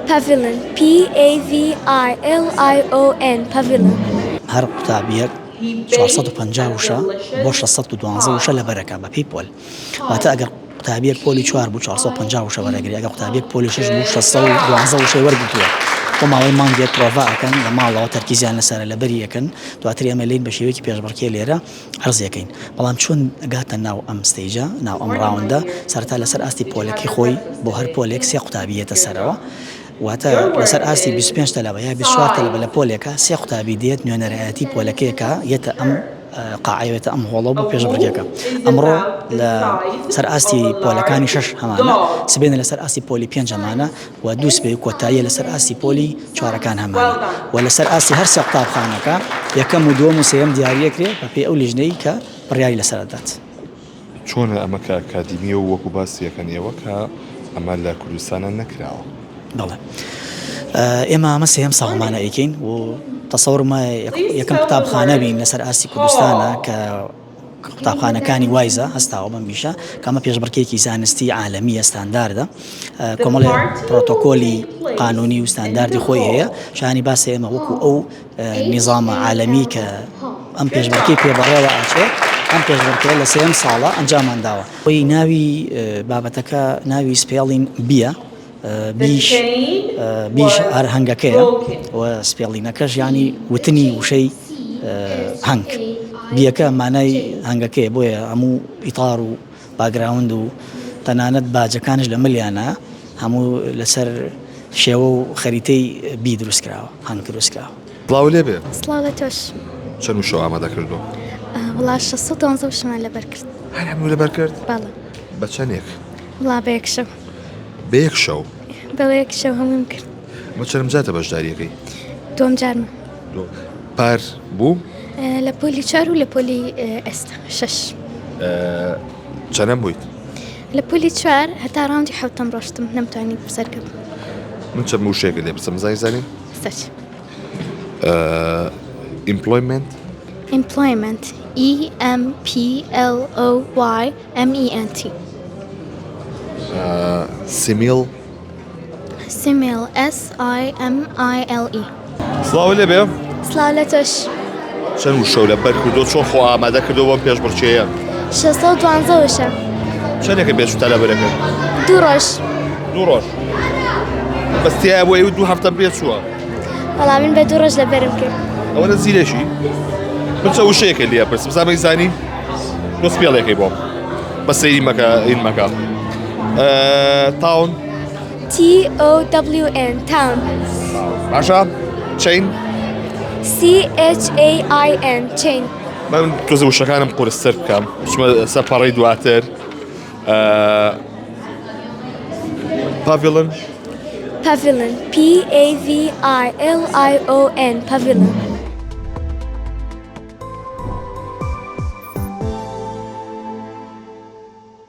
pavilion pavilion pavilion هەر قوتابیەک 450 وشە بۆ 612 وشە لە بەرەکە بە پیپۆل واتە ئەگەر قوتابیەک پۆلی 4 بوو 450 وشە وەرەگری ئەگەر قوتابیەک پۆلی 6 بوو 612 وشەی وەرگتووە بۆ ماوەی مانگێک پرۆڤا ئەکەن لە ماڵەوە تەرکیزیان لەسەرە لەبەری یەکەن دواتر ئێمە لێین بە شێوەیەکی پێشبڕکێ لێرە عەرزەکەین بەڵام چۆن ئەگاتە ناو ئەم ستەیجە ناو ئەم ڕاوندە سەرەتا لەسەر ئاستی پۆلەکەی خۆی بۆ هەر پۆلێک سێ قوتابیەتە سەرەوە واتە لەسەر ئاستی 25 تەلەبە یا 24 تەلەبە لە پۆلێکە سێ قوتابی دێت نوێنەرایەتی پۆلەکەیەکە یەتە ئەم قاعەوێتە ئەم هۆڵە بۆ پێشبڕکێکە ئەمڕۆ لە سەر ئاستی پۆلەکانی 6 هەمانە سبێنە لەسەر ئاستی پۆلی 5 هەمانە و دوو سبەی کۆتاییە لەسەر ئاستی پۆلی 4ەکان هەمانە و لەسەر ئاستی هەر سێ قوتابخانەکە یەکەم و دووەم و سێیەم دیاریەکرێ بە پێی ئەو لیژنەی کە بڕیاری لەسەردات چۆن ئەمە کە ئەکادیمیە و وەکو باسی یەکەنیەوە کە ئەمە لە کوردستانە نەکراوە بەڵێ ئێمە ئەمە سێم ساڵمانە ئەیکەین و تەسەوڕمە یەکەم قوتابخانە بین لەسەر ئاستی کوردستانە کە قوتابخانەکانی وایزە هەستاوە بەم بیشە کەمە پێشبڕکێکی زانستی عالەمیە ستانداردە کۆمەڵێ پرۆتۆکۆلی قانونی و ستانداردی خۆی هەیە شانی باسە ئێمە وەکو ئەو نیزامە عالەمی کە ئەم پێشبڕکەی پێبڕێوە ئاچێ ئەم پێشبڕکێ لە سێم ساڵە ئەنجامانداوە خۆی ناوی بابەتەکە ناوی سپێڵین بیە بیش هەر هەنگەکەیە و سپێڵینەکەش ینی وتنی وشەی هەنگ بیەکە مانای هەنگەکەیە بۆیە هەموو ئیتار و باگراوند و تەنانەت باجەکانش لە ملیانە هەموو لەسەر شێوە و خەریتەی بی دروستکراوە هەنگ دروستکراوە بڵاو لێ بێ سڵاو لە تۆش چەند وشە ئامادە کردو وڵا 612 وشمان لەبەر کرد هەر هەموو لەبەر کرد بەڵێ بە چەندێک وڵا بە یەک شەو بە یەک شەو بەوە یەک شەو هەمووم کرد بە چەندم جاتە بەشداریەکەی دووەم جارمە پار بوو لە پۆلی 4 و لە پۆلی ئێستا 6 چەندەم بوویت لە پۆلی 4 هەتا ڕاوندی حوتەم ڕۆشتم نەمتوانی بسەرکەم من چەند وشەیەکە لێ برسم زانی سەر employment employment employment simil simile simile سڵاو لێ بێ سڵاو لە تۆش چەند وشە لەبەر کردو چۆن خۆ ئامادە کردو بۆم پێشبڕکێیە 612 وشە چەندێکە بێشتە لەبەرەکە دوو ڕۆژ بەستیایە بۆ ئەوی 2 هەفتە بێ چووە وەڵام من بە دوو ڕۆژ لەبەرم کرد ئەوە لە زیرەشی من چە وشەیەکە لێ پرسم زانەی زانی دۆ سپێڵێکی بۆم بە سەیری مەکە ئین مەکە تاون TOWN town باشە chain CHAIN chain من تۆزە وشەکانم قورستر بکەم بچمە سەرپەڕەی دواتر pavilion pavilion pavilion pavilion